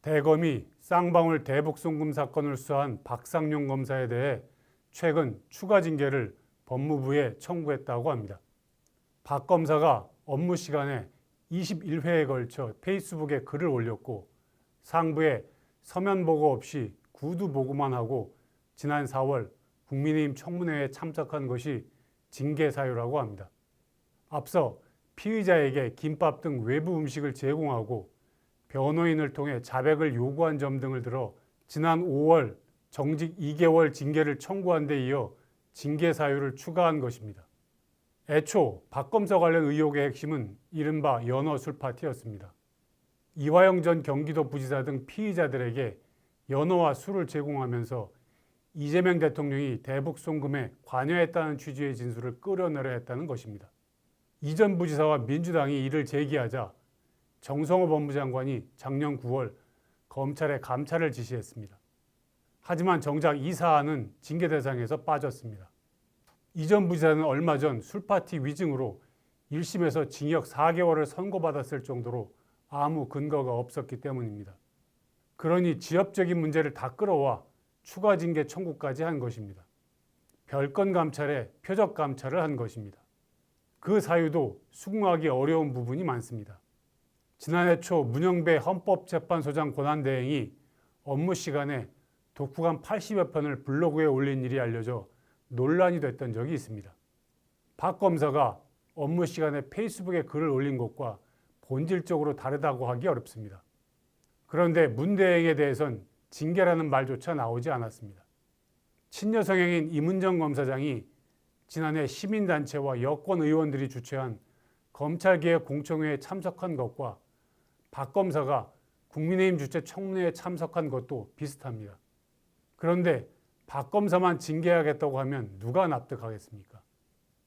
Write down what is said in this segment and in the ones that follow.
대검이 쌍방울 대북송금 사건을 수사한 박상용 검사에 대해 최근 추가 징계를 법무부에 청구했다고 합니다. 박 검사가 업무 시간에 21회에 걸쳐 페이스북에 글을 올렸고 상부에 서면 보고 없이 구두 보고만 하고 지난 4월 국민의힘 청문회에 참석한 것이 징계 사유라고 합니다. 앞서 피의자에게 김밥 등 외부 음식을 제공하고 변호인을 통해 자백을 요구한 점 등을 들어 지난 5월 정직 2개월 징계를 청구한 데 이어 징계 사유를 추가한 것입니다. 애초 박 검사 관련 의혹의 핵심은 이른바 연어 술 파티였습니다. 이화영 전 경기도 부지사 등 피의자들에게 연어와 술을 제공하면서 이재명 대통령이 대북 송금에 관여했다는 취지의 진술을 끌어내려 했다는 것입니다. 이 전 부지사와 민주당이 이를 제기하자 정성호 법무장관이 작년 9월 검찰에 감찰을 지시했습니다. 하지만 정작 이 사안은 징계 대상에서 빠졌습니다. 이 전 부지사는 얼마 전 술파티 위증으로 1심에서 징역 4개월을 선고받았을 정도로 아무 근거가 없었기 때문입니다. 그러니 지엽적인 문제를 다 끌어와 추가 징계 청구까지 한 것입니다. 별건 감찰에 표적 감찰을 한 것입니다. 그 사유도 수긍하기 어려운 부분이 많습니다. 지난해 초 문영배 헌법재판소장 권한대행이 업무 시간에 독후감 80여 편을 블로그에 올린 일이 알려져 논란이 됐던 적이 있습니다. 박 검사가 업무 시간에 페이스북에 글을 올린 것과 본질적으로 다르다고 하기 어렵습니다. 그런데 문 대행에 대해선 징계라는 말조차 나오지 않았습니다. 친여성향인 임은정 검사장이 지난해 시민단체와 여권 의원들이 주최한 검찰개혁 공청회에 참석한 것과 박 검사가 국민의힘 주최 청문회에 참석한 것도 비슷합니다. 그런데 박 검사만 징계하겠다고 하면 누가 납득하겠습니까?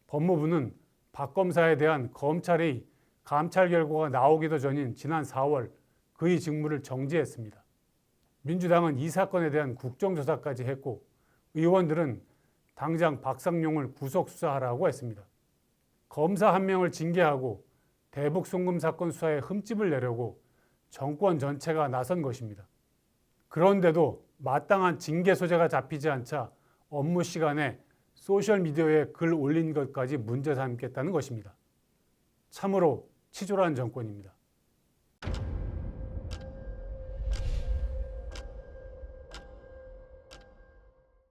법무부는 박 검사에 대한 검찰의 감찰 결과가 나오기도 전인 지난 4월 그의 직무를 정지했습니다. 민주당은 이 사건에 대한 국정조사까지 했고 의원들은 당장 박상용을 구속수사하라고 했습니다. 검사 한 명을 징계하고 대북 송금 사건 수사에 흠집을 내려고 정권 전체가 나선 것입니다. 그런데도 마땅한 징계 소재가 잡히지 않자 업무 시간에 소셜미디어에 글 올린 것까지 문제 삼겠다는 것입니다. 참으로 치졸한 정권입니다.